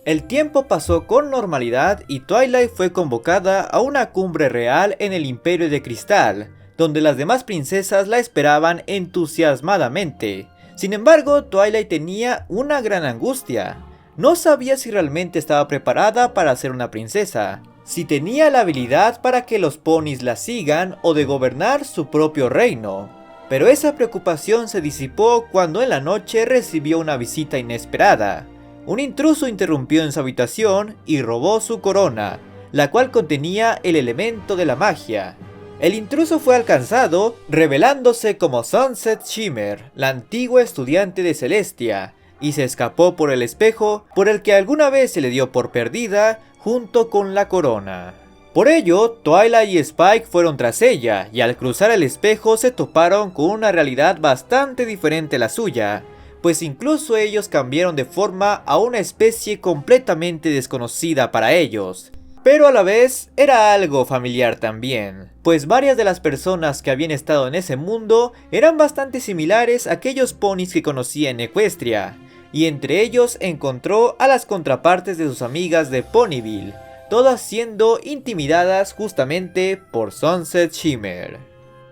El tiempo pasó con normalidad y Twilight fue convocada a una cumbre real en el Imperio de Cristal, donde las demás princesas la esperaban entusiasmadamente. Sin embargo, Twilight tenía una gran angustia. No sabía si realmente estaba preparada para ser una princesa, si tenía la habilidad para que los ponis la sigan o de gobernar su propio reino. Pero esa preocupación se disipó cuando en la noche recibió una visita inesperada. Un intruso interrumpió en su habitación y robó su corona, la cual contenía el elemento de la magia. El intruso fue alcanzado, revelándose como Sunset Shimmer, la antigua estudiante de Celestia, y se escapó por el espejo por el que alguna vez se le dio por perdida junto con la corona. Por ello, Twilight y Spike fueron tras ella, y al cruzar el espejo se toparon con una realidad bastante diferente a la suya, pues incluso ellos cambiaron de forma a una especie completamente desconocida para ellos. Pero a la vez era algo familiar también, pues varias de las personas que habían estado en ese mundo eran bastante similares a aquellos ponis que conocía en Equestria, y entre ellos encontró a las contrapartes de sus amigas de Ponyville, todas siendo intimidadas justamente por Sunset Shimmer.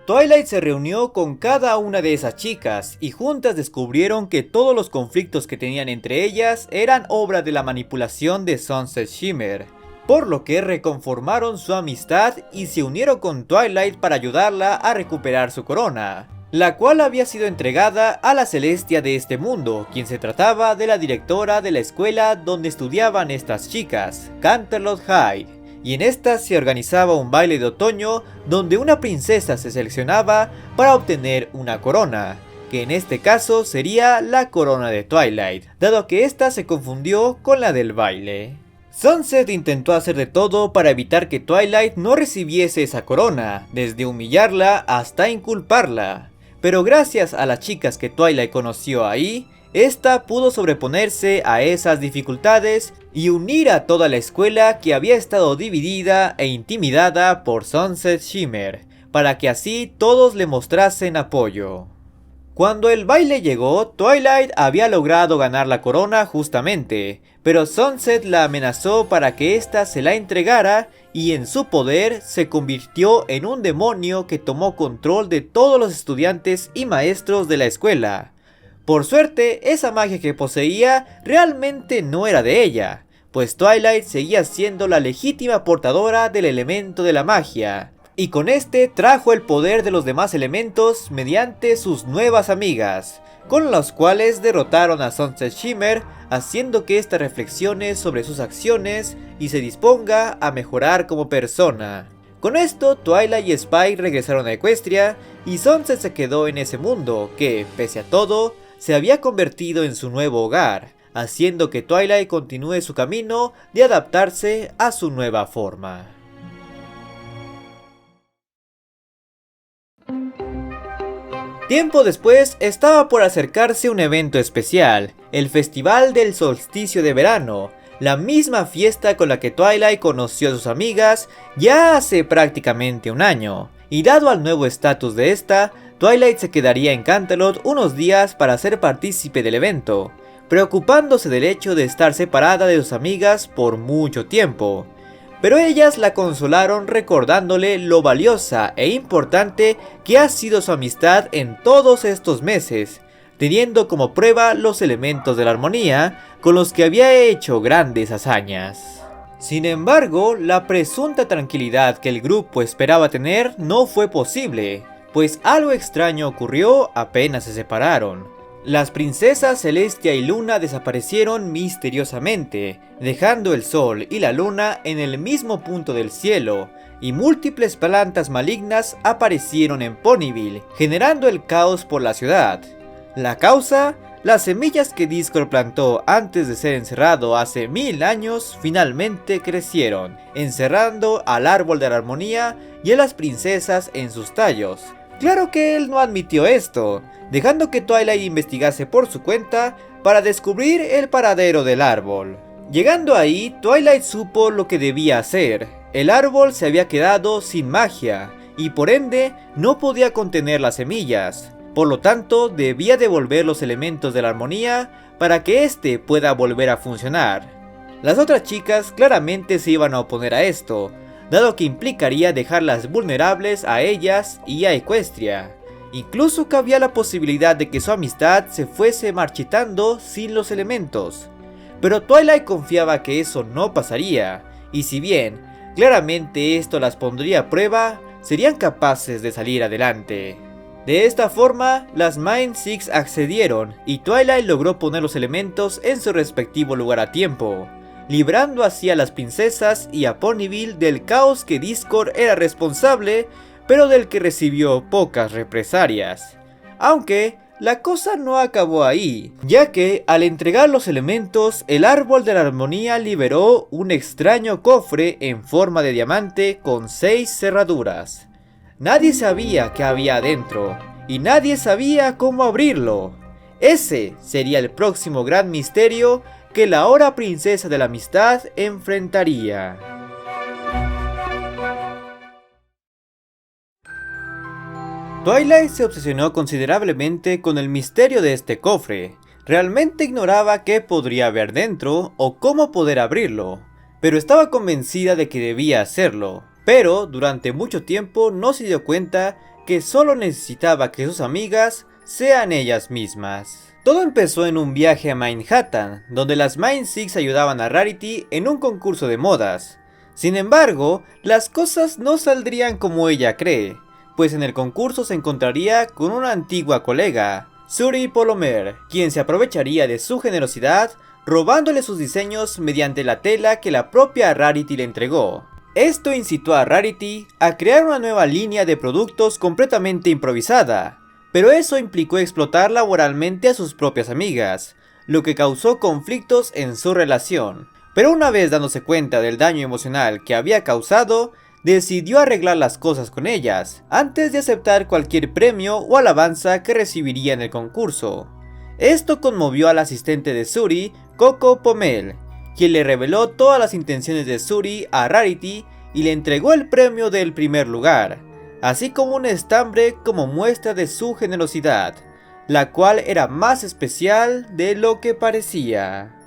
Twilight se reunió con cada una de esas chicas y juntas descubrieron que todos los conflictos que tenían entre ellas eran obra de la manipulación de Sunset Shimmer, por lo que reconformaron su amistad y se unieron con Twilight para ayudarla a recuperar su corona, la cual había sido entregada a la Celestia de este mundo, quien se trataba de la directora de la escuela donde estudiaban estas chicas, Canterlot High. Y en esta se organizaba un baile de otoño donde una princesa se seleccionaba para obtener una corona, que en este caso sería la corona de Twilight, dado que esta se confundió con la del baile. Sunset intentó hacer de todo para evitar que Twilight no recibiese esa corona, desde humillarla hasta inculparla, pero gracias a las chicas que Twilight conoció ahí, esta pudo sobreponerse a esas dificultades y unir a toda la escuela que había estado dividida e intimidada por Sunset Shimmer, para que así todos le mostrasen apoyo. Cuando el baile llegó, Twilight había logrado ganar la corona justamente, pero Sunset la amenazó para que ésta se la entregara y en su poder se convirtió en un demonio que tomó control de todos los estudiantes y maestros de la escuela. Por suerte, esa magia que poseía realmente no era de ella, pues Twilight seguía siendo la legítima portadora del elemento de la magia, y con este trajo el poder de los demás elementos mediante sus nuevas amigas, con las cuales derrotaron a Sunset Shimmer, haciendo que ésta reflexione sobre sus acciones y se disponga a mejorar como persona. Con esto, Twilight y Spike regresaron a Equestria, y Sunset se quedó en ese mundo que, pese a todo, se había convertido en su nuevo hogar, haciendo que Twilight continúe su camino de adaptarse a su nueva forma. Tiempo después estaba por acercarse un evento especial, el Festival del Solsticio de Verano, la misma fiesta con la que Twilight conoció a sus amigas ya hace prácticamente un año, y dado al nuevo estatus de esta, Twilight se quedaría en Canterlot unos días para ser partícipe del evento, preocupándose del hecho de estar separada de sus amigas por mucho tiempo. Pero ellas la consolaron recordándole lo valiosa e importante que ha sido su amistad en todos estos meses, teniendo como prueba los elementos de la armonía con los que había hecho grandes hazañas. Sin embargo, la presunta tranquilidad que el grupo esperaba tener no fue posible, pues algo extraño ocurrió apenas se separaron. Las princesas Celestia y Luna desaparecieron misteriosamente, dejando el sol y la luna en el mismo punto del cielo, y múltiples plantas malignas aparecieron en Ponyville, generando el caos por la ciudad. La causa: las semillas que Discord plantó antes de ser encerrado hace 1000 años finalmente crecieron, encerrando al árbol de la armonía y a las princesas en sus tallos. Claro que él no admitió esto, dejando que Twilight investigase por su cuenta para descubrir el paradero del árbol. Llegando ahí, Twilight supo lo que debía hacer. El árbol se había quedado sin magia, y por ende no podía contener las semillas. Por lo tanto, debía devolver los elementos de la armonía para que éste pueda volver a funcionar. Las otras chicas claramente se iban a oponer a esto, dado que implicaría dejarlas vulnerables a ellas y a Equestria. Incluso cabía la posibilidad de que su amistad se fuese marchitando sin los elementos. Pero Twilight confiaba que eso no pasaría, y si bien claramente esto las pondría a prueba, serían capaces de salir adelante. De esta forma, las Mind Six accedieron y Twilight logró poner los elementos en su respectivo lugar a tiempo, librando así a las princesas y a Ponyville del caos que Discord era responsable, pero del que recibió pocas represalias. Aunque la cosa no acabó ahí, ya que al entregar los elementos, el árbol de la armonía liberó un extraño cofre en forma de diamante con 6 cerraduras. Nadie sabía qué había adentro, y nadie sabía cómo abrirlo. Ese sería el próximo gran misterio que la ahora princesa de la amistad enfrentaría. Twilight se obsesionó considerablemente con el misterio de este cofre. Realmente ignoraba qué podría haber dentro o cómo poder abrirlo, pero estaba convencida de que debía hacerlo. Pero durante mucho tiempo no se dio cuenta que solo necesitaba que sus amigas sean ellas mismas. Todo empezó en un viaje a Manhattan, donde las Mind Six ayudaban a Rarity en un concurso de modas. Sin embargo, las cosas no saldrían como ella cree, pues en el concurso se encontraría con una antigua colega, Suri Polomer, quien se aprovecharía de su generosidad, robándole sus diseños mediante la tela que la propia Rarity le entregó. Esto incitó a Rarity a crear una nueva línea de productos completamente improvisada, pero eso implicó explotar laboralmente a sus propias amigas, lo que causó conflictos en su relación. Pero una vez dándose cuenta del daño emocional que había causado, decidió arreglar las cosas con ellas, antes de aceptar cualquier premio o alabanza que recibiría en el concurso. Esto conmovió al asistente de Suri, Coco Pomel, quien le reveló todas las intenciones de Suri a Rarity y le entregó el premio del primer lugar, así como un estambre como muestra de su generosidad, la cual era más especial de lo que parecía.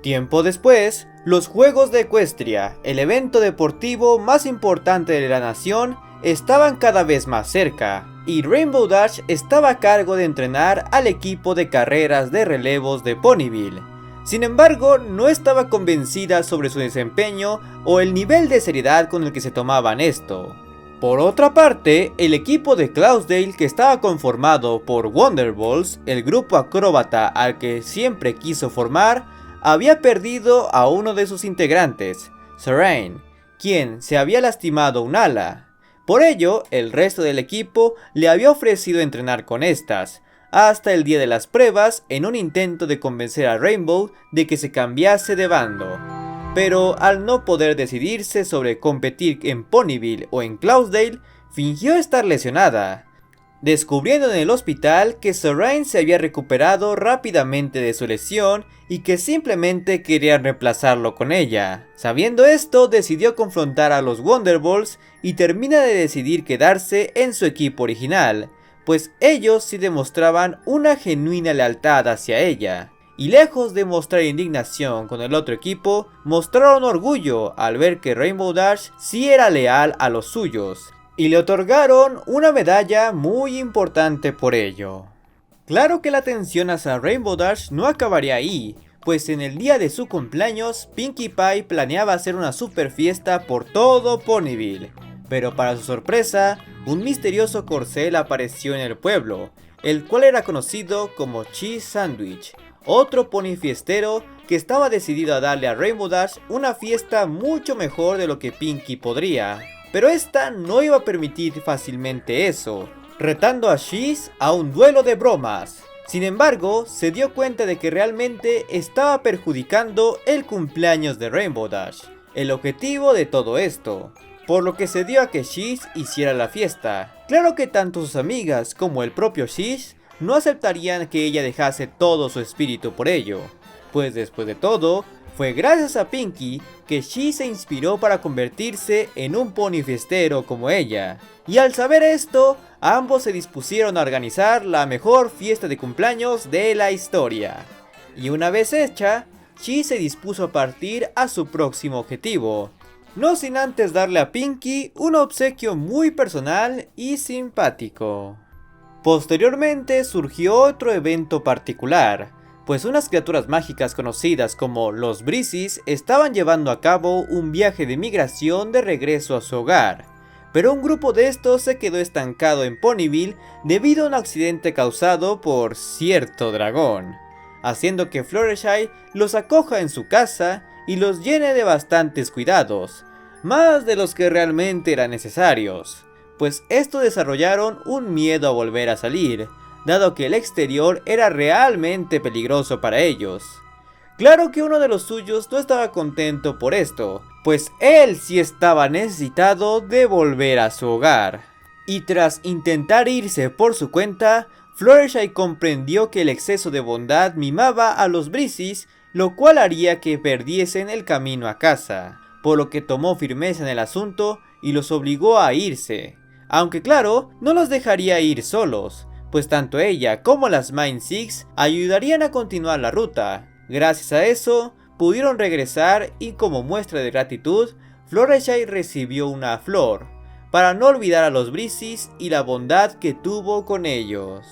Tiempo después, los Juegos de Equestria, el evento deportivo más importante de la nación, estaban cada vez más cerca, y Rainbow Dash estaba a cargo de entrenar al equipo de carreras de relevos de Ponyville. Sin embargo, no estaba convencida sobre su desempeño o el nivel de seriedad con el que se tomaban esto. Por otra parte, el equipo de Cloudsdale, que estaba conformado por Wonderballs, el grupo acróbata al que siempre quiso formar, había perdido a uno de sus integrantes, Serene, quien se había lastimado un ala. Por ello, el resto del equipo le había ofrecido entrenar con estas, hasta el día de las pruebas, en un intento de convencer a Rainbow de que se cambiase de bando. Pero al no poder decidirse sobre competir en Ponyville o en Cloudsdale, fingió estar lesionada, descubriendo en el hospital que Serene se había recuperado rápidamente de su lesión y que simplemente querían reemplazarlo con ella. Sabiendo esto, decidió confrontar a los Wonderballs y termina de decidir quedarse en su equipo original, pues ellos sí demostraban una genuina lealtad hacia ella. Y lejos de mostrar indignación con el otro equipo, mostraron orgullo al ver que Rainbow Dash sí era leal a los suyos, y le otorgaron una medalla muy importante por ello. Claro que la atención hacia Rainbow Dash no acabaría ahí, pues en el día de su cumpleaños, Pinkie Pie planeaba hacer una super fiesta por todo Ponyville. Pero para su sorpresa, un misterioso corcel apareció en el pueblo, el cual era conocido como Cheese Sandwich, otro pony fiestero que estaba decidido a darle a Rainbow Dash una fiesta mucho mejor de lo que Pinkie podría. Pero esta no iba a permitir fácilmente eso, retando a Cheese a un duelo de bromas. Sin embargo, se dio cuenta de que realmente estaba perjudicando el cumpleaños de Rainbow Dash, el objetivo de todo esto, por lo que se dio a que Cheese hiciera la fiesta. Claro que tanto sus amigas como el propio Cheese no aceptarían que ella dejase todo su espíritu por ello, pues después de todo, fue gracias a Pinkie que Cheese se inspiró para convertirse en un pony fiestero como ella. Y al saber esto, ambos se dispusieron a organizar la mejor fiesta de cumpleaños de la historia. Y una vez hecha, Chi se dispuso a partir a su próximo objetivo, no sin antes darle a Pinkie un obsequio muy personal y simpático. Posteriormente surgió otro evento particular, pues unas criaturas mágicas conocidas como los Breezes estaban llevando a cabo un viaje de migración de regreso a su hogar, pero un grupo de estos se quedó estancado en Ponyville debido a un accidente causado por cierto dragón, haciendo que Fluttershy los acoja en su casa y los llene de bastantes cuidados, más de los que realmente eran necesarios, pues estos desarrollaron un miedo a volver a salir, dado que el exterior era realmente peligroso para ellos. Claro que uno de los suyos no estaba contento por esto, pues él sí estaba necesitado de volver a su hogar. Y tras intentar irse por su cuenta, Fluttershy comprendió que el exceso de bondad mimaba a los Breezes, lo cual haría que perdiesen el camino a casa, por lo que tomó firmeza en el asunto y los obligó a irse. Aunque claro, no los dejaría ir solos, pues tanto ella como las Mind Six ayudarían a continuar la ruta. Gracias a eso, pudieron regresar y como muestra de gratitud, Fluttershy recibió una flor, para no olvidar a los Breezes y la bondad que tuvo con ellos.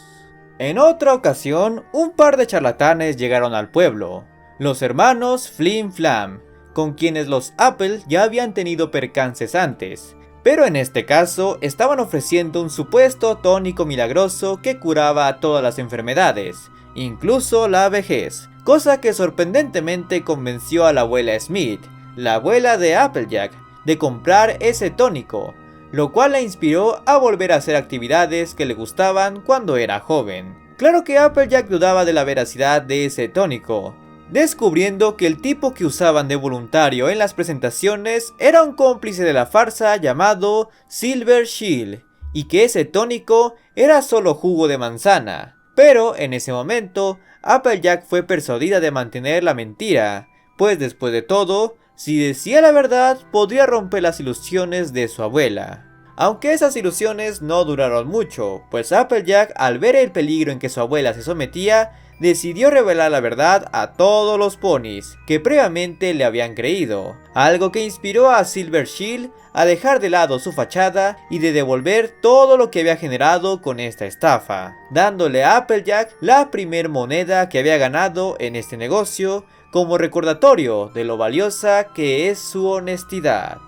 En otra ocasión, un par de charlatanes llegaron al pueblo, los hermanos Flim Flam, con quienes los Apple ya habían tenido percances antes, pero en este caso estaban ofreciendo un supuesto tónico milagroso que curaba a todas las enfermedades, incluso la vejez, cosa que sorprendentemente convenció a la abuela Smith, la abuela de Applejack, de comprar ese tónico, lo cual la inspiró a volver a hacer actividades que le gustaban cuando era joven. Claro que Applejack dudaba de la veracidad de ese tónico, descubriendo que el tipo que usaban de voluntario en las presentaciones era un cómplice de la farsa llamado Silver Shield, y que ese tónico era solo jugo de manzana. Pero en ese momento, Applejack fue persuadida de mantener la mentira, pues después de todo, si decía la verdad, podría romper las ilusiones de su abuela. Aunque esas ilusiones no duraron mucho, pues Applejack, al ver el peligro en que su abuela se sometía, decidió revelar la verdad a todos los ponis que previamente le habían creído, algo que inspiró a Silver Shield a dejar de lado su fachada y de devolver todo lo que había generado con esta estafa, dándole a Applejack la primer moneda que había ganado en este negocio como recordatorio de lo valiosa que es su honestidad.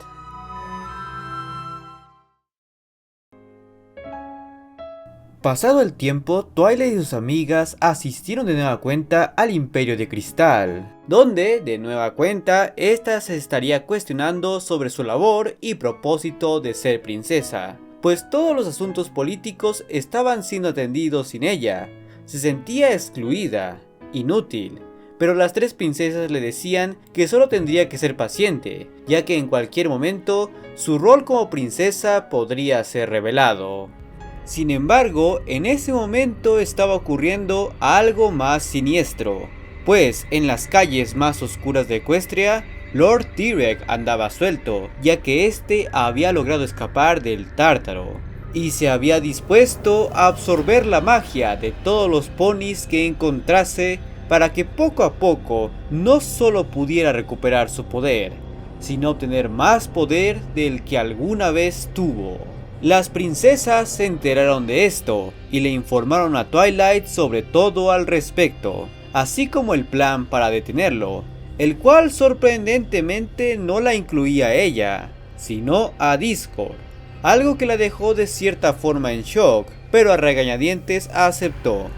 Pasado el tiempo, Twilight y sus amigas asistieron de nueva cuenta al Imperio de Cristal, donde, de nueva cuenta, esta se estaría cuestionando sobre su labor y propósito de ser princesa, pues todos los asuntos políticos estaban siendo atendidos sin ella. Se sentía excluida, inútil, pero las tres princesas le decían que solo tendría que ser paciente, ya que en cualquier momento su rol como princesa podría ser revelado. Sin embargo, en ese momento estaba ocurriendo algo más siniestro, pues en las calles más oscuras de Equestria, Lord Tirek andaba suelto, ya que este había logrado escapar del Tártaro, y se había dispuesto a absorber la magia de todos los ponis que encontrase para que poco a poco no solo pudiera recuperar su poder, sino obtener más poder del que alguna vez tuvo. Las princesas se enteraron de esto y le informaron a Twilight sobre todo al respecto, así como el plan para detenerlo, el cual sorprendentemente no la incluía a ella, sino a Discord, algo que la dejó de cierta forma en shock, pero a regañadientes aceptó,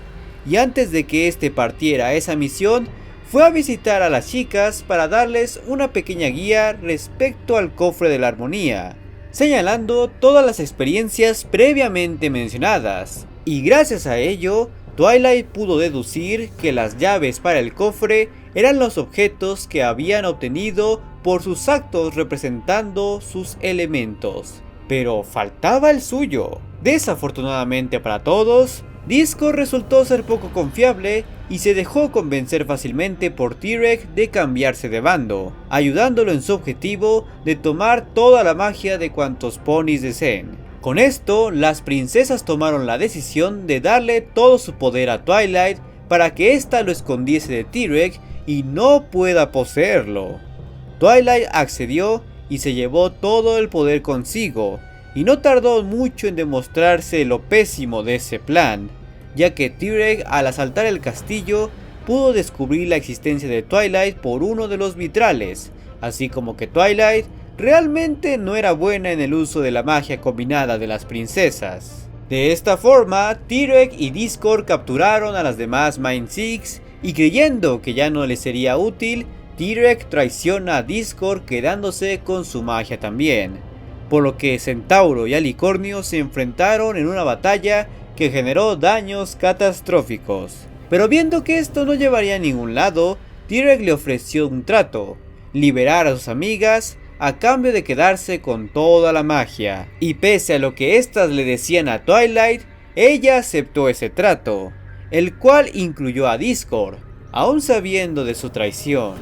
y antes de que este partiera a esa misión, fue a visitar a las chicas para darles una pequeña guía respecto al cofre de la armonía, señalando todas las experiencias previamente mencionadas, y gracias a ello, Twilight pudo deducir que las llaves para el cofre eran los objetos que habían obtenido por sus actos representando sus elementos, pero faltaba el suyo. Desafortunadamente para todos, Discord resultó ser poco confiable y se dejó convencer fácilmente por Tirek de cambiarse de bando, ayudándolo en su objetivo de tomar toda la magia de cuantos ponis deseen. Con esto, las princesas tomaron la decisión de darle todo su poder a Twilight para que ésta lo escondiese de Tirek y no pueda poseerlo. Twilight accedió y se llevó todo el poder consigo, y no tardó mucho en demostrarse lo pésimo de ese plan, ya que Tirek, al asaltar el castillo, pudo descubrir la existencia de Twilight por uno de los vitrales, así como que Twilight realmente no era buena en el uso de la magia combinada de las princesas. De esta forma, Tirek y Discord capturaron a las demás Mind Six, y creyendo que ya no les sería útil, Tirek traiciona a Discord quedándose con su magia también, por lo que Centauro y Alicornio se enfrentaron en una batalla que generó daños catastróficos. Pero viendo que esto no llevaría a ningún lado, Tirek le ofreció un trato: liberar a sus amigas a cambio de quedarse con toda la magia, y pese a lo que éstas le decían a Twilight, ella aceptó ese trato, el cual incluyó a Discord, aún sabiendo de su traición.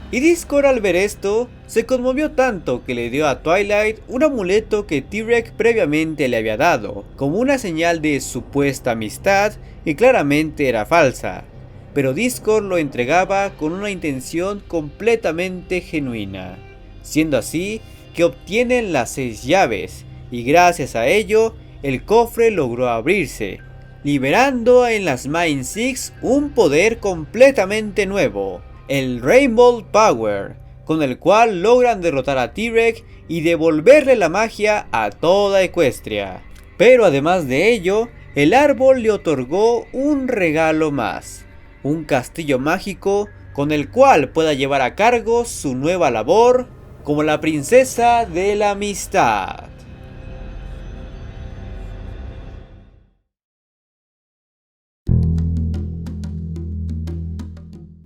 Y Discord, al ver esto, se conmovió tanto que le dio a Twilight un amuleto que Tirek previamente le había dado, como una señal de supuesta amistad que claramente era falsa, pero Discord lo entregaba con una intención completamente genuina, siendo así que obtienen las 6 llaves, y gracias a ello, el cofre logró abrirse, liberando en las Mind Six un poder completamente nuevo, el Rainbow Power, con el cual logran derrotar a Tirek y devolverle la magia a toda Equestria. Pero además de ello, el árbol le otorgó un regalo más: un castillo mágico con el cual pueda llevar a cargo su nueva labor como la princesa de la amistad.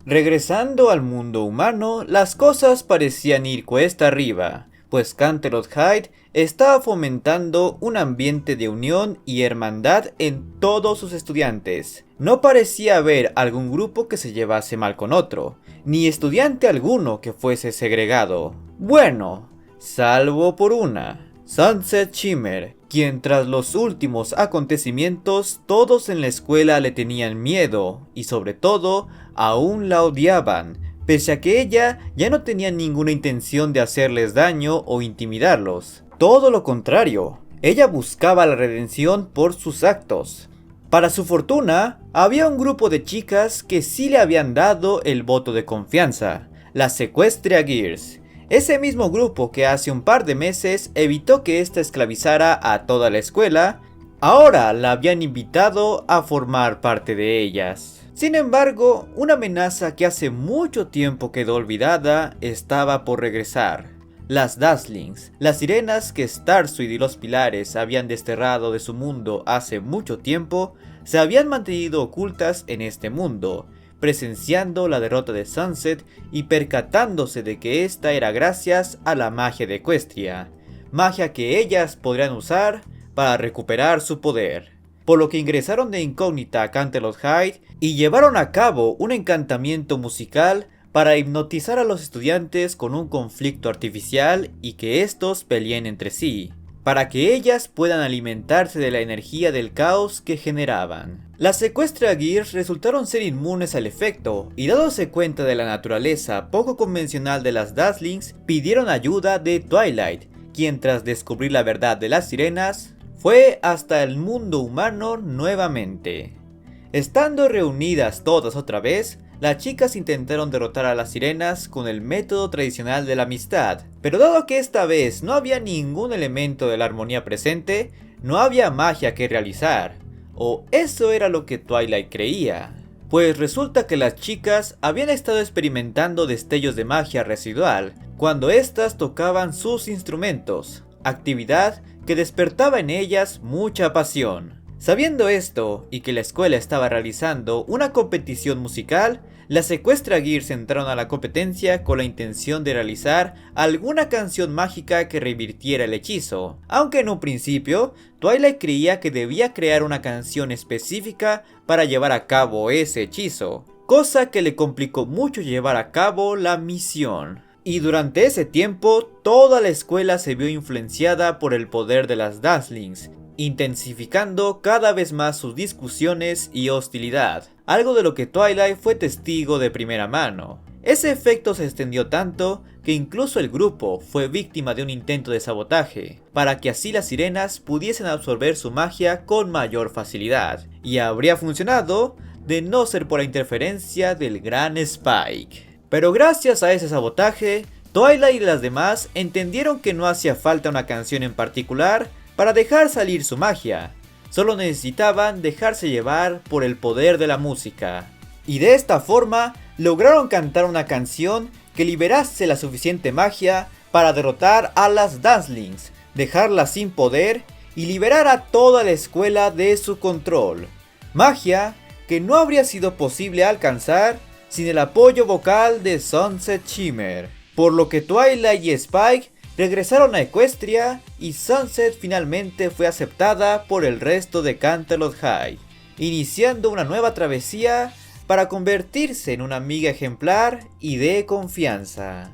Regresando al mundo humano, las cosas parecían ir cuesta arriba, pues Canterlot Hyde estaba fomentando un ambiente de unión y hermandad en todos sus estudiantes. No parecía haber algún grupo que se llevase mal con otro, ni estudiante alguno que fuese segregado. Bueno, salvo por una: Sunset Shimmer, quien tras los últimos acontecimientos todos en la escuela le tenían miedo y sobre todo aún la odiaban, pese a que ella ya no tenía ninguna intención de hacerles daño o intimidarlos. Todo lo contrario, ella buscaba la redención por sus actos. Para su fortuna, había un grupo de chicas que sí le habían dado el voto de confianza, las Equestria Girls. Ese mismo grupo que hace un par de meses evitó que ésta esclavizara a toda la escuela, ahora la habían invitado a formar parte de ellas. Sin embargo, una amenaza que hace mucho tiempo quedó olvidada estaba por regresar. Las Dazzlings, las sirenas que Starsuit y los Pilares habían desterrado de su mundo hace mucho tiempo, se habían mantenido ocultas en este mundo, presenciando la derrota de Sunset y percatándose de que esta era gracias a la magia de Equestria, magia que ellas podrían usar para recuperar su poder. Por lo que ingresaron de incógnita a Canterlot Hyde y llevaron a cabo un encantamiento musical para hipnotizar a los estudiantes con un conflicto artificial y que estos peleen entre sí, para que ellas puedan alimentarse de la energía del caos que generaban. Las Equestria Gears resultaron ser inmunes al efecto, y dándose cuenta de la naturaleza poco convencional de las Dazzlings, pidieron ayuda de Twilight, quien tras descubrir la verdad de las sirenas, fue hasta el mundo humano nuevamente. Estando reunidas todas otra vez, las chicas intentaron derrotar a las sirenas con el método tradicional de la amistad, pero dado que esta vez no había ningún elemento de la armonía presente, no había magia que realizar, o eso era lo que Twilight creía. Pues resulta que las chicas habían estado experimentando destellos de magia residual cuando éstas tocaban sus instrumentos, actividad que despertaba en ellas mucha pasión. Sabiendo esto y que la escuela estaba realizando una competición musical, las Equestria Gears entraron a la competencia con la intención de realizar alguna canción mágica que revirtiera el hechizo, aunque en un principio Twilight creía que debía crear una canción específica para llevar a cabo ese hechizo, cosa que le complicó mucho llevar a cabo la misión. Y durante ese tiempo, toda la escuela se vio influenciada por el poder de las Dazzlings, intensificando cada vez más sus discusiones y hostilidad, algo de lo que Twilight fue testigo de primera mano. Ese efecto se extendió tanto que incluso el grupo fue víctima de un intento de sabotaje, para que así las sirenas pudiesen absorber su magia con mayor facilidad, y habría funcionado de no ser por la interferencia del gran Spike. Pero gracias a ese sabotaje, Twilight y las demás entendieron que no hacía falta una canción en particular para dejar salir su magia, solo necesitaban dejarse llevar por el poder de la música. Y de esta forma, lograron cantar una canción que liberase la suficiente magia para derrotar a las Dancelings, dejarlas sin poder y liberar a toda la escuela de su control. Magia que no habría sido posible alcanzar sin el apoyo vocal de Sunset Shimmer, por lo que Twilight y Spike regresaron a Equestria y Sunset finalmente fue aceptada por el resto de Canterlot High, iniciando una nueva travesía para convertirse en una amiga ejemplar y de confianza.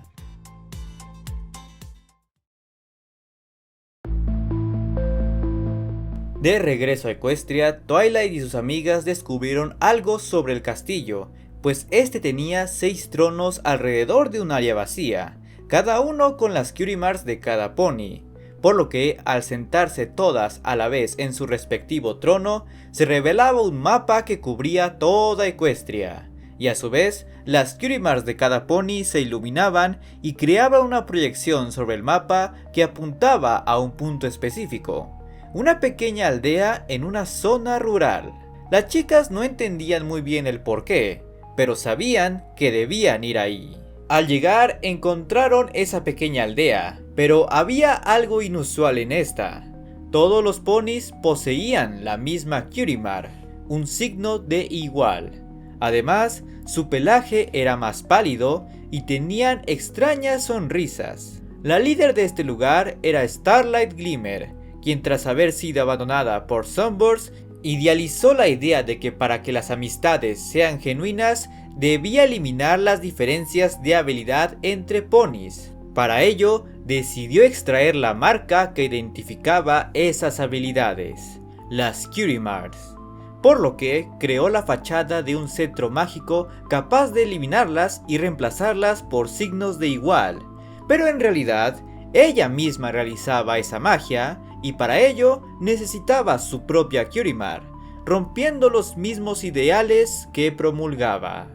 De regreso a Equestria, Twilight y sus amigas descubrieron algo sobre el castillo, pues este tenía 6 tronos alrededor de un área vacía, cada uno con las Cutie Marks de cada pony, por lo que al sentarse todas a la vez en su respectivo trono, se revelaba un mapa que cubría toda Equestria, y a su vez las Cutie Marks de cada pony se iluminaban y creaban una proyección sobre el mapa que apuntaba a un punto específico, una pequeña aldea en una zona rural. Las chicas no entendían muy bien el porqué, pero sabían que debían ir ahí. Al llegar encontraron esa pequeña aldea, pero había algo inusual en esta. Todos los ponis poseían la misma Cutie Mark, un signo de igual. Además, su pelaje era más pálido y tenían extrañas sonrisas. La líder de este lugar era Starlight Glimmer, quien tras haber sido abandonada por Sunburst, idealizó la idea de que para que las amistades sean genuinas, debía eliminar las diferencias de habilidad entre ponis. Para ello, decidió extraer la marca que identificaba esas habilidades, las Cutie Marks, por lo que creó la fachada de un cetro mágico capaz de eliminarlas y reemplazarlas por signos de igual, pero en realidad, ella misma realizaba esa magia y para ello necesitaba su propia Cutie Mark, rompiendo los mismos ideales que promulgaba.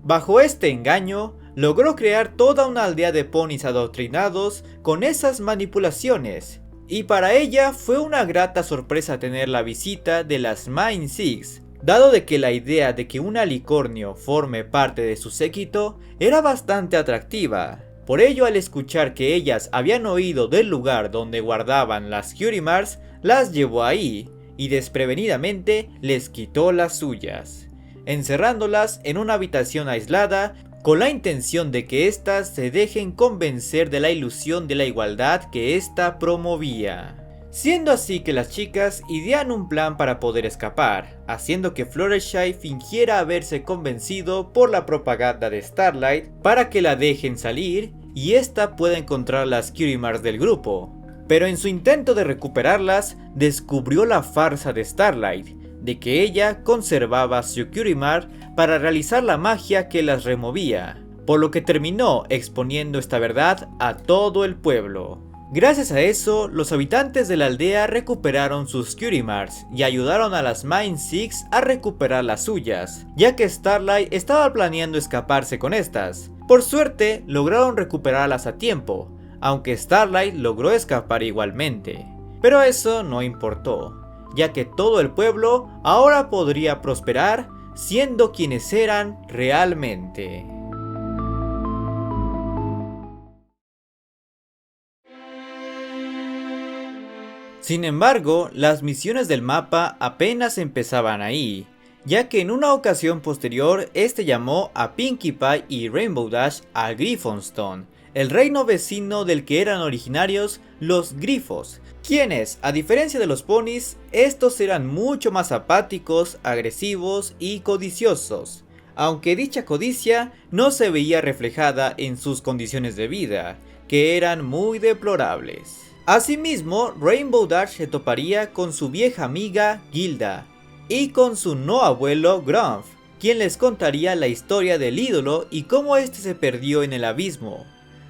Bajo este engaño, logró crear toda una aldea de ponis adoctrinados con esas manipulaciones, y para ella fue una grata sorpresa tener la visita de las Mind Six, dado de que la idea de que un alicornio forme parte de su séquito era bastante atractiva. Por ello, al escuchar que ellas habían oído del lugar donde guardaban las Cutie Marks, las llevó ahí, y desprevenidamente les quitó las suyas, encerrándolas en una habitación aislada con la intención de que éstas se dejen convencer de la ilusión de la igualdad que ésta promovía. Siendo así que las chicas idean un plan para poder escapar, haciendo que Fluttershy fingiera haberse convencido por la propaganda de Starlight para que la dejen salir y ésta pueda encontrar las Cutie Marks del grupo. Pero en su intento de recuperarlas, descubrió la farsa de Starlight, de que ella conservaba su Cutie Mark para realizar la magia que las removía, por lo que terminó exponiendo esta verdad a todo el pueblo. Gracias a eso, los habitantes de la aldea recuperaron sus Cutie Marks y ayudaron a las Mind Six a recuperar las suyas, ya que Starlight estaba planeando escaparse con estas. Por suerte, lograron recuperarlas a tiempo, aunque Starlight logró escapar igualmente. Pero eso no importó, ya que todo el pueblo ahora podría prosperar siendo quienes eran realmente. Sin embargo, las misiones del mapa apenas empezaban ahí, ya que en una ocasión posterior este llamó a Pinkie Pie y Rainbow Dash a Griffonstone, el reino vecino del que eran originarios los grifos, quienes, a diferencia de los ponis, estos eran mucho más apáticos, agresivos y codiciosos, aunque dicha codicia no se veía reflejada en sus condiciones de vida, que eran muy deplorables. Asimismo, Rainbow Dash se toparía con su vieja amiga Gilda, y con su no abuelo Grumph, quien les contaría la historia del ídolo y cómo este se perdió en el abismo.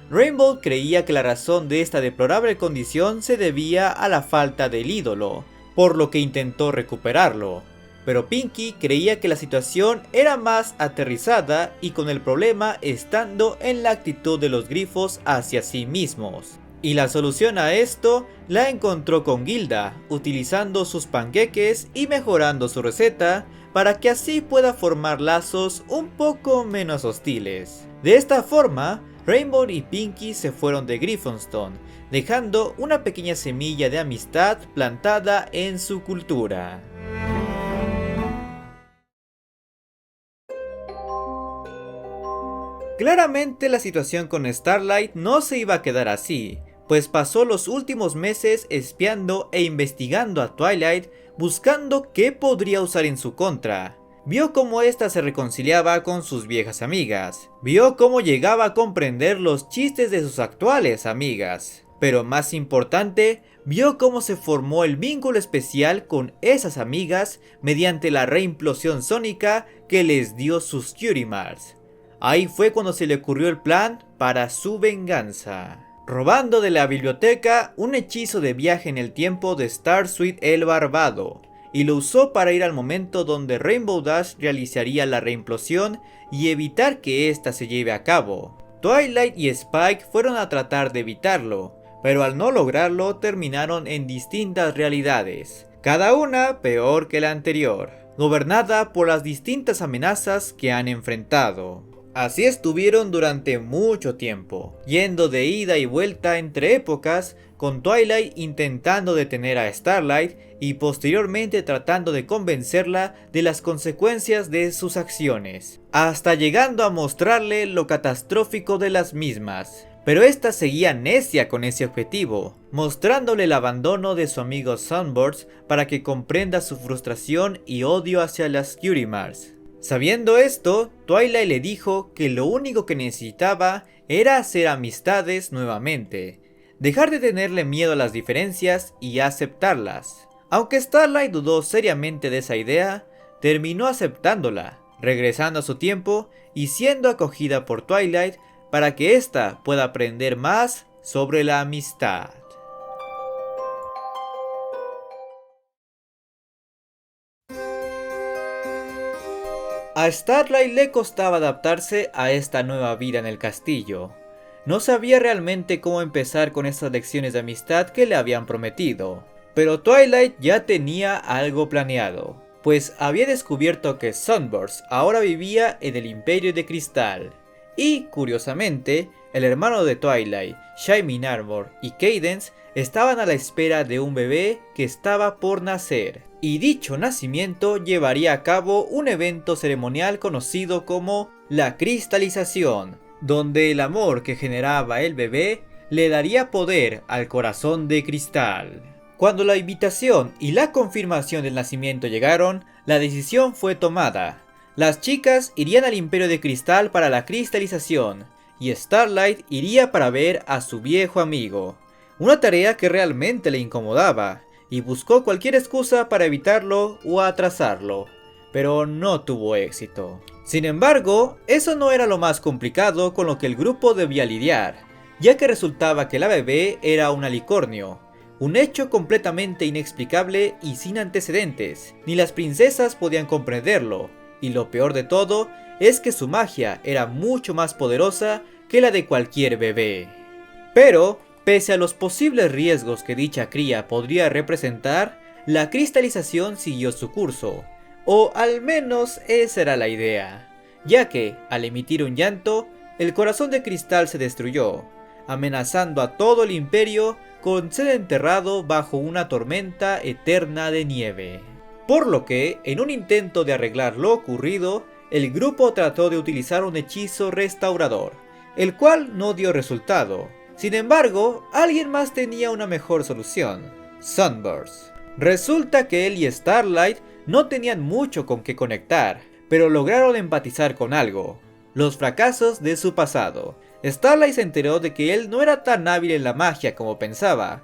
Rainbow creía que la razón de esta deplorable condición se debía a la falta del ídolo, por lo que intentó recuperarlo. Pero Pinkie creía que la situación era más aterrizada y con el problema estando en la actitud de los grifos hacia sí mismos. Y la solución a esto la encontró con Gilda, utilizando sus panqueques y mejorando su receta para que así pueda formar lazos un poco menos hostiles. De esta forma, Rainbow y Pinkie se fueron de Griffonstone, dejando una pequeña semilla de amistad plantada en su cultura. Claramente la situación con Starlight no se iba a quedar así, pues pasó los últimos meses espiando e investigando a Twilight, buscando qué podría usar en su contra. Vio cómo ésta se reconciliaba con sus viejas amigas, vio cómo llegaba a comprender los chistes de sus actuales amigas, pero más importante, vio cómo se formó el vínculo especial con esas amigas mediante la reimplosión sónica que les dio sus Cutie Marks. Ahí fue cuando se le ocurrió el plan para su venganza, robando de la biblioteca un hechizo de viaje en el tiempo de Starsweet el Barbado, y lo usó para ir al momento donde Rainbow Dash realizaría la reimplosión y evitar que ésta se lleve a cabo. Twilight y Spike fueron a tratar de evitarlo, pero al no lograrlo terminaron en distintas realidades, cada una peor que la anterior, gobernada por las distintas amenazas que han enfrentado. Así estuvieron durante mucho tiempo, yendo de ida y vuelta entre épocas, con Twilight intentando detener a Starlight y posteriormente tratando de convencerla de las consecuencias de sus acciones, hasta llegando a mostrarle lo catastrófico de las mismas. Pero esta seguía necia con ese objetivo, mostrándole el abandono de su amigo Sunburst para que comprenda su frustración y odio hacia las Cutie Marks. Sabiendo esto, Twilight le dijo que lo único que necesitaba era hacer amistades nuevamente, dejar de tenerle miedo a las diferencias y aceptarlas. Aunque Starlight dudó seriamente de esa idea, terminó aceptándola, regresando a su tiempo y siendo acogida por Twilight para que ésta pueda aprender más sobre la amistad. A Starlight le costaba adaptarse a esta nueva vida en el castillo. No sabía realmente cómo empezar con estas lecciones de amistad que le habían prometido. Pero Twilight ya tenía algo planeado, pues había descubierto que Sunburst ahora vivía en el Imperio de Cristal. Y, curiosamente, el hermano de Twilight, Shining Armor y Cadance estaban a la espera de un bebé que estaba por nacer. Y dicho nacimiento llevaría a cabo un evento ceremonial conocido como la cristalización, donde el amor que generaba el bebé le daría poder al corazón de cristal. Cuando la invitación y la confirmación del nacimiento llegaron, la decisión fue tomada. Las chicas irían al Imperio de Cristal para la cristalización, y Starlight iría para ver a su viejo amigo. Una tarea que realmente le incomodaba, y buscó cualquier excusa para evitarlo o atrasarlo, pero no tuvo éxito. Sin embargo, eso no era lo más complicado con lo que el grupo debía lidiar, ya que resultaba que la bebé era un alicornio, un hecho completamente inexplicable y sin antecedentes, ni las princesas podían comprenderlo, y lo peor de todo es que su magia era mucho más poderosa que la de cualquier bebé. Pero, pese a los posibles riesgos que dicha cría podría representar, la cristalización siguió su curso, o al menos esa era la idea, ya que, al emitir un llanto, el corazón de cristal se destruyó, amenazando a todo el imperio con ser enterrado bajo una tormenta eterna de nieve. Por lo que, en un intento de arreglar lo ocurrido, el grupo trató de utilizar un hechizo restaurador, el cual no dio resultado. Sin embargo, alguien más tenía una mejor solución: Sunburst. Resulta que él y Starlight no tenían mucho con qué conectar, pero lograron empatizar con algo: los fracasos de su pasado. Starlight se enteró de que él no era tan hábil en la magia como pensaba,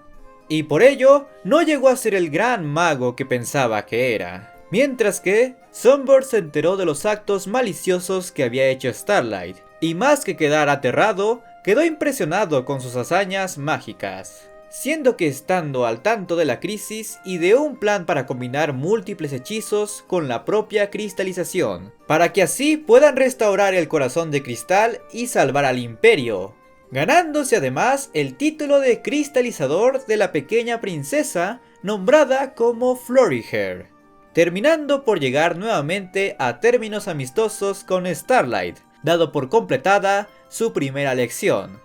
y por ello no llegó a ser el gran mago que pensaba que era. Mientras que Sunburst se enteró de los actos maliciosos que había hecho Starlight, y más que quedar aterrado, quedó impresionado con sus hazañas mágicas. Siendo que estando al tanto de la crisis, ideó un plan para combinar múltiples hechizos con la propia cristalización, para que así puedan restaurar el corazón de cristal y salvar al imperio, ganándose además el título de cristalizador de la pequeña princesa nombrada como Floriher, terminando por llegar nuevamente a términos amistosos con Starlight, dado por completada su primera lección.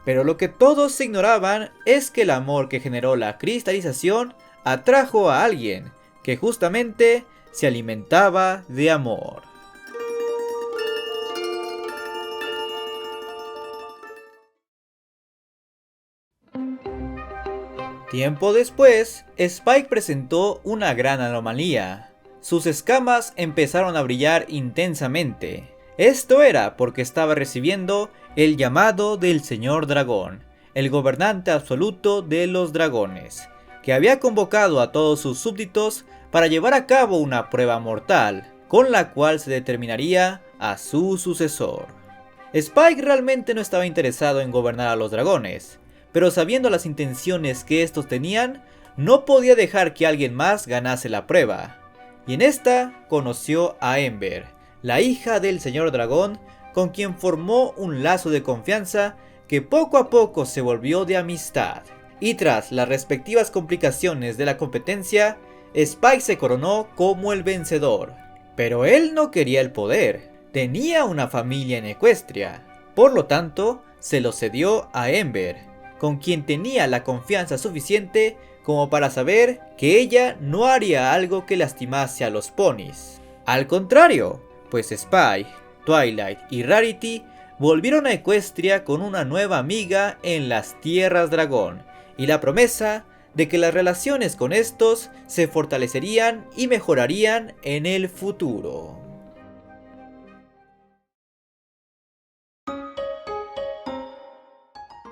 Pero lo que todos ignoraban es que el amor que generó la cristalización atrajo a alguien que justamente se alimentaba de amor. Tiempo después, Spike presentó una gran anomalía. Sus escamas empezaron a brillar intensamente. Esto era porque estaba recibiendo el llamado del Señor Dragón, el gobernante absoluto de los dragones, que había convocado a todos sus súbditos para llevar a cabo una prueba mortal, con la cual se determinaría a su sucesor. Spike realmente no estaba interesado en gobernar a los dragones, pero sabiendo las intenciones que estos tenían, no podía dejar que alguien más ganase la prueba. Y en esta conoció a Ember, la hija del Señor Dragón, con quien formó un lazo de confianza que poco a poco se volvió de amistad. Y tras las respectivas complicaciones de la competencia, Spike se coronó como el vencedor. Pero él no quería el poder, tenía una familia en Equestria, por lo tanto se lo cedió a Ember, con quien tenía la confianza suficiente como para saber que ella no haría algo que lastimase a los ponis. Al contrario, pues Spike, Twilight y Rarity volvieron a Equestria con una nueva amiga en las Tierras Dragón, y la promesa de que las relaciones con estos se fortalecerían y mejorarían en el futuro.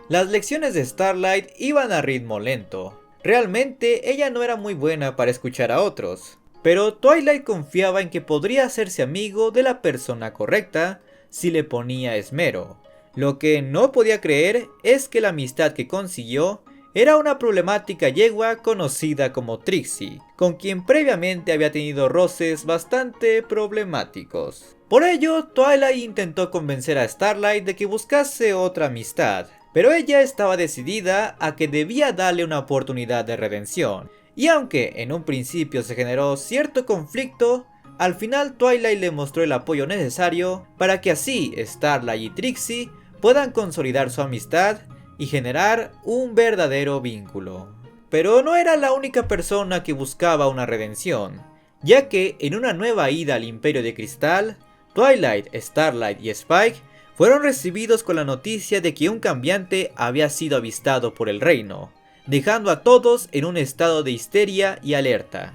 Las lecciones de Starlight iban a ritmo lento. Realmente ella no era muy buena para escuchar a otros, pero Twilight confiaba en que podría hacerse amigo de la persona correcta si le ponía esmero. Lo que no podía creer es que la amistad que consiguió era una problemática yegua conocida como Trixie, con quien previamente había tenido roces bastante problemáticos. Por ello, Twilight intentó convencer a Starlight de que buscase otra amistad, pero ella estaba decidida a que debía darle una oportunidad de redención. Y aunque en un principio se generó cierto conflicto, al final Twilight le mostró el apoyo necesario para que así Starlight y Trixie puedan consolidar su amistad y generar un verdadero vínculo. Pero no era la única persona que buscaba una redención, ya que en una nueva ida al Imperio de Cristal, Twilight, Starlight y Spike fueron recibidos con la noticia de que un cambiante había sido avistado por el reino, dejando a todos en un estado de histeria y alerta.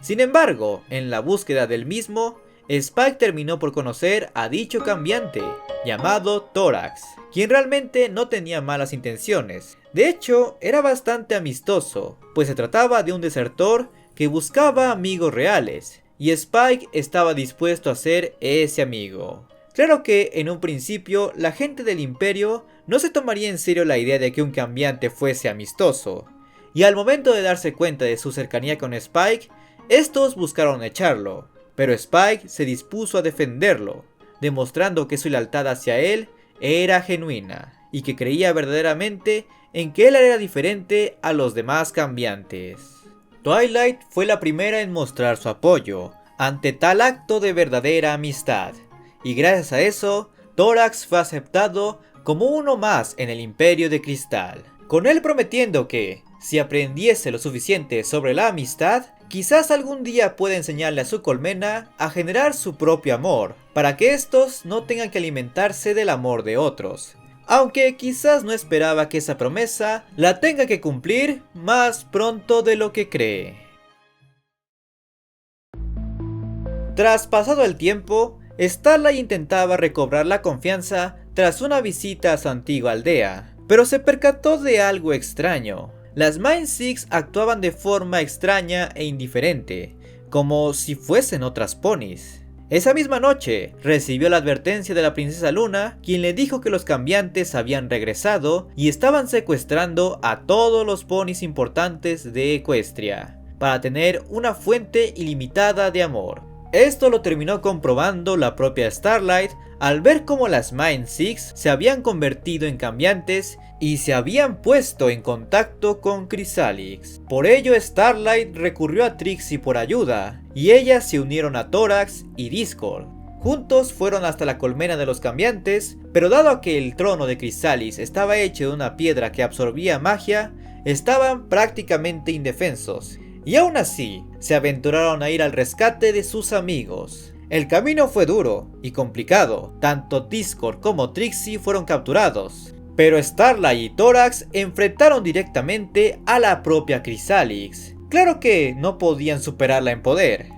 Sin embargo, en la búsqueda del mismo, Spike terminó por conocer a dicho cambiante, llamado Thorax, quien realmente no tenía malas intenciones. De hecho, era bastante amistoso, pues se trataba de un desertor que buscaba amigos reales, y Spike estaba dispuesto a ser ese amigo. Claro que en un principio la gente del Imperio no se tomaría en serio la idea de que un cambiante fuese amistoso, y al momento de darse cuenta de su cercanía con Spike, estos buscaron echarlo, pero Spike se dispuso a defenderlo, demostrando que su lealtad hacia él era genuina, y que creía verdaderamente en que él era diferente a los demás cambiantes. Twilight fue la primera en mostrar su apoyo ante tal acto de verdadera amistad, y gracias a eso, Thorax fue aceptado como uno más en el Imperio de Cristal, con él prometiendo que, si aprendiese lo suficiente sobre la amistad, quizás algún día pueda enseñarle a su colmena a generar su propio amor, para que estos no tengan que alimentarse del amor de otros. Aunque quizás no esperaba que esa promesa la tenga que cumplir más pronto de lo que cree. Tras pasado el tiempo, Starlight intentaba recobrar la confianza tras una visita a su antigua aldea, pero se percató de algo extraño. Las Mind Six actuaban de forma extraña e indiferente, como si fuesen otras ponis. Esa misma noche, recibió la advertencia de la princesa Luna, quien le dijo que los cambiantes habían regresado y estaban secuestrando a todos los ponis importantes de Equestria, para tener una fuente ilimitada de amor. Esto lo terminó comprobando la propia Starlight al ver cómo las Mind Six se habían convertido en cambiantes y se habían puesto en contacto con Chrysalix. Por ello Starlight recurrió a Trixie por ayuda y ellas se unieron a Thorax y Discord. Juntos fueron hasta la colmena de los cambiantes, pero dado que el trono de Chrysalix estaba hecho de una piedra que absorbía magia, estaban prácticamente indefensos. Y aún así, se aventuraron a ir al rescate de sus amigos. El camino fue duro y complicado, tanto Discord como Trixie fueron capturados, pero Starlight y Thorax enfrentaron directamente a la propia Chrysalix. Claro que no podían superarla en poder,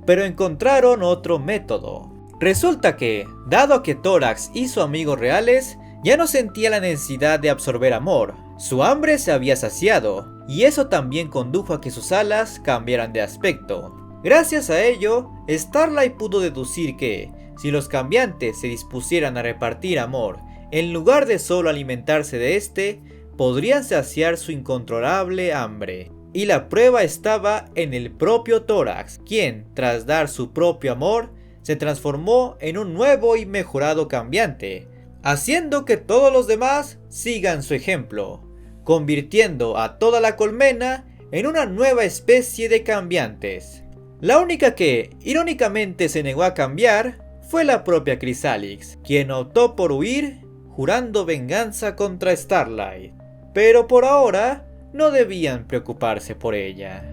pero encontraron otro método. Resulta que, dado que Thorax y su amigo reales ya no sentía la necesidad de absorber amor, su hambre se había saciado, y eso también condujo a que sus alas cambiaran de aspecto. Gracias a ello, Starlight pudo deducir que, si los cambiantes se dispusieran a repartir amor, en lugar de solo alimentarse de este, podrían saciar su incontrolable hambre. Y la prueba estaba en el propio Thorax, quien, tras dar su propio amor, se transformó en un nuevo y mejorado cambiante, haciendo que todos los demás sigan su ejemplo, convirtiendo a toda la colmena en una nueva especie de cambiantes. La única que, irónicamente, se negó a cambiar fue la propia Chrysalix, quien optó por huir, jurando venganza contra Starlight. Pero por ahora, no debían preocuparse por ella.